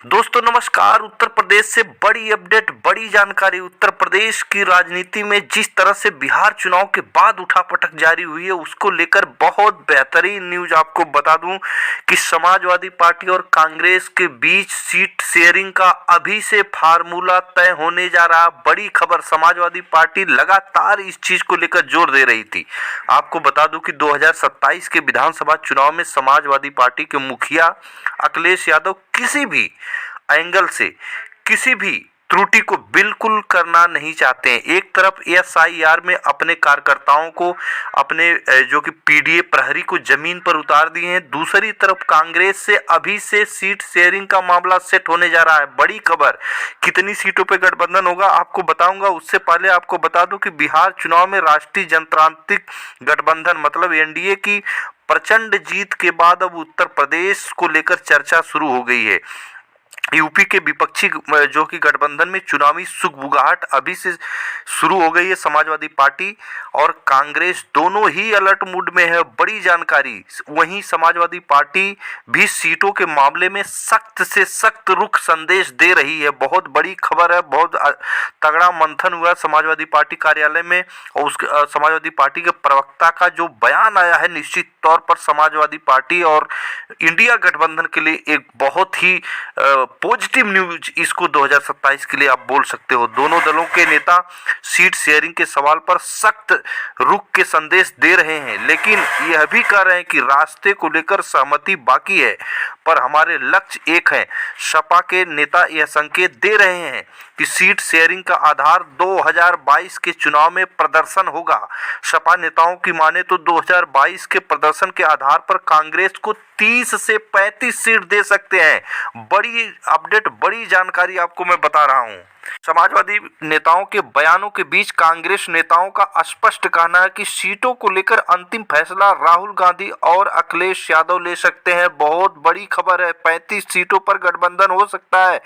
दोस्तों नमस्कार। उत्तर प्रदेश से बड़ी अपडेट, बड़ी जानकारी। उत्तर प्रदेश की राजनीति में जिस तरह से बिहार चुनाव के बाद उठापटक जारी हुई है, उसको लेकर बहुत बेहतरीन न्यूज आपको बता दूं कि समाजवादी पार्टी और कांग्रेस के बीच सीट शेयरिंग का अभी से फार्मूला तय होने जा रहा। बड़ी खबर, समाजवादी पार्टी लगातार इस चीज को लेकर जोर दे रही थी। आपको बता दूं कि 2027 के विधानसभा चुनाव में समाजवादी पार्टी के मुखिया अखिलेश यादव किसी भी एंगल से किसी भी त्रुटि को बिल्कुल करना नहीं चाहते हैं। एक तरफ एसआईआर में अपने कार्यकर्ताओं को, अपने जो कि पीडीए प्रहरी को जमीन पर उतार दिए हैं। दूसरी तरफ कांग्रेस से अभी से सीट शेयरिंग का मामला सेट होने जा रहा है। बड़ी खबर, कितनी सीटों पे गठबंधन होगा आपको बताऊंगा। उससे पहले आपको बता दूं कि बिहार चुनाव में राष्ट्रीय जनतांत्रिक गठबंधन मतलब एनडीए की प्रचंड जीत के बाद अब उत्तर प्रदेश को लेकर चर्चा शुरू हो गई है। यूपी के विपक्षी जो कि गठबंधन में चुनावी सुगबुगाहट अभी से शुरू हो गई है। समाजवादी पार्टी और कांग्रेस दोनों ही अलर्ट मूड में है। बड़ी जानकारी, वहीं समाजवादी पार्टी भी सीटों के मामले में सख्त से सख्त रुख संदेश दे रही है। बहुत बड़ी खबर है। बहुत तगड़ा मंथन हुआ समाजवादी पार्टी कार्यालय में और उसके समाजवादी पार्टी के प्रवक्ता का जो बयान आया है, निश्चित तौर पर समाजवादी पार्टी और इंडिया गठबंधन के लिए एक बहुत ही पॉजिटिव न्यूज इसको 2027 के लिए आप बोल सकते हो। दोनों दलों के नेता सीट शेयरिंग के सवाल पर सख्त रुख के संदेश दे रहे हैं, लेकिन यह भी कह रहे हैं कि रास्ते को लेकर सहमति बाकी है, पर हमारे लक्ष्य एक है। सपा के नेता यह संकेत दे रहे हैं कि सीट शेयरिंग का आधार 2022 के चुनाव में प्रदर्शन होगा। सपा नेताओं की माने तो 2022 के प्रदर्शन के आधार पर कांग्रेस को 30 से 35 सीट दे सकते हैं। बड़ी अपडेट, बड़ी जानकारी आपको मैं बता रहा हूं। समाजवादी नेताओं के बयानों के बीच कांग्रेस नेताओं का स्पष्ट कहना है कि सीटों को लेकर अंतिम फैसला राहुल गांधी और अखिलेश यादव ले सकते हैं। बहुत बड़ी खबर है, 35 सीटों पर गठबंधन हो सकता है।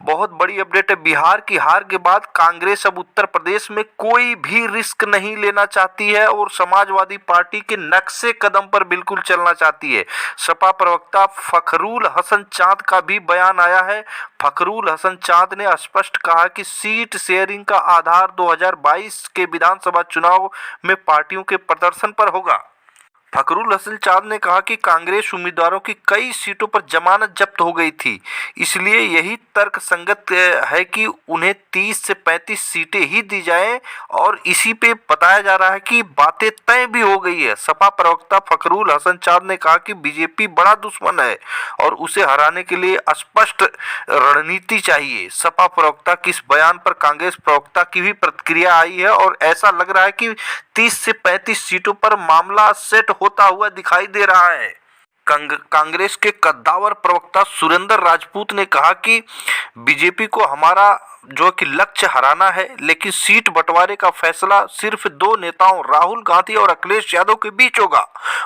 बहुत बड़ी अपडेट है। बिहार की हार के बाद कांग्रेस अब उत्तर प्रदेश में कोई भी रिस्क नहीं लेना चाहती है और समाजवादी पार्टी के नक्शे कदम पर बिल्कुल चलना चाहती है। सपा प्रवक्ता फखरुल हसन चांद का भी बयान आया है। फखरुल हसन चांद ने स्पष्ट कहा कि सीट शेयरिंग का आधार 2022 के विधानसभा चुनाव में पार्टियों के प्रदर्शन पर होगा। फखरुल हसन चांद ने कहा कि कांग्रेस उम्मीदवारों की कई सीटों पर जमानत जब्त हो गई थी, इसलिए यही तर्क संगत है कि उन्हें 30 से 35 सीटें ही दी जाएं और इसी पे बताया जा रहा है कि बातें तय भी हो गई है। सपा प्रवक्ता फखरुल हसन चांद ने कहा कि बीजेपी बड़ा दुश्मन है और उसे हराने के लिए स्पष्ट रणनीति चाहिए। सपा प्रवक्ता के इस बयान पर कांग्रेस प्रवक्ता की भी प्रतिक्रिया आई है और ऐसा लग रहा है कि 30 से 35 सीटों पर मामला सेट होता हुआ दिखाई दे रहा है। कांग्रेस के कद्दावर प्रवक्ता सुरेंद्र राजपूत ने कहा कि बीजेपी को हमारा जो कि लक्ष्य हराना है, लेकिन सीट बंटवारे का फैसला सिर्फ दो नेताओं राहुल गांधी और अखिलेश यादव के बीच होगा।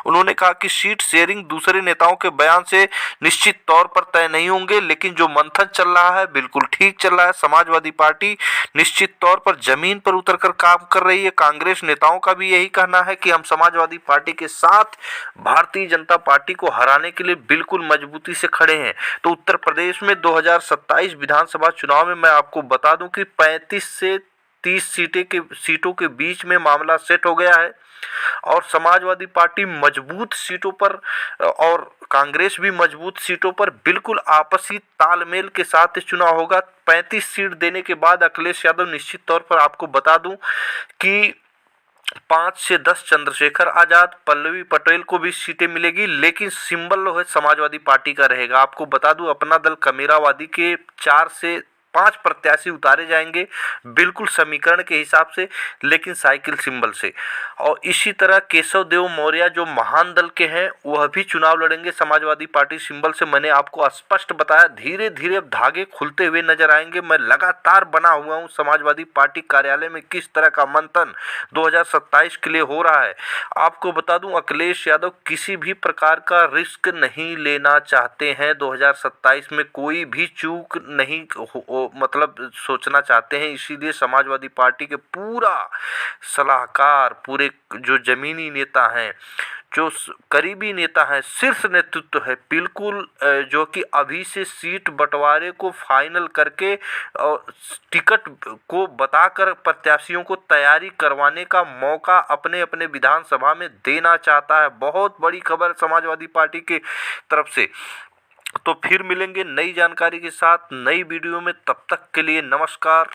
उन्होंने कहा कि सीट शेयरिंग दूसरे नेताओं के बयान से निश्चित तौर पर तय नहीं होंगे, लेकिन जो मंथन चल रहा है बिल्कुल ठीक चल रहा है। समाजवादी पार्टी निश्चित तौर पर जमीन पर उतरकर काम कर रही है। कांग्रेस नेताओं का भी यही कहना है कि हम समाजवादी पार्टी के साथ भारतीय जनता पार्टी को हराने के लिए बिल्कुल मजबूती से खड़े हैं। तो उत्तर प्रदेश में 2027 विधानसभा चुनाव में मैं आपको बता दूं कि 35 से 30 सीटों के बीच में मामला सेट हो गया है और समाजवादी पार्टी मजबूत सीटों पर और कांग्रेस भी मजबूत सीटों पर बिल्कुल आपसी तालमेल के साथ चुनाव होगा। 35 सीट देने के बाद अखिलेश यादव निश्चित तौर पर आपको बता दूं कि 5 से 10 चंद्रशेखर आजाद, पल्लवी पटेल को भी सीटें मिलेगी, लेकिन सिंबल है समाजवादी पार्टी का रहेगा। आपको बता दूं अपना दल कमेरावादी के 4 से 5 प्रत्याशी उतारे जाएंगे बिल्कुल समीकरण के हिसाब से, लेकिन साइकिल सिंबल से। और इसी तरह केशव देव मौर्य जो महान दल के हैं वह भी चुनाव लड़ेंगे समाजवादी पार्टी सिंबल से। मैंने आपको स्पष्ट बताया, धीरे धीरे अब धागे खुलते हुए नजर आएंगे। मैं लगातार बना हुआ हूं समाजवादी पार्टी कार्यालय में किस तरह का मंथन 2027 के लिए हो रहा है। आपको बता दूं अखिलेश यादव किसी भी प्रकार का रिस्क नहीं लेना चाहते हैं। 2027 में कोई भी चूक नहीं मतलब सोचना चाहते हैं, इसीलिए समाजवादी पार्टी के पूरा सलाहकार, पूरे जो जमीनी नेता हैं, जो करीबी नेता हैं, शीर्ष नेतृत्व है, बिल्कुल जो कि अभी से सीट बंटवारे को फाइनल करके और टिकट को बताकर प्रत्याशियों को तैयारी करवाने का मौका अपने अपने विधानसभा में देना चाहता है। बहुत बड़ी खबर समाजवादी पार्टी की तरफ से। तो फिर मिलेंगे नई जानकारी के साथ नई वीडियो में, तब तक के लिए नमस्कार।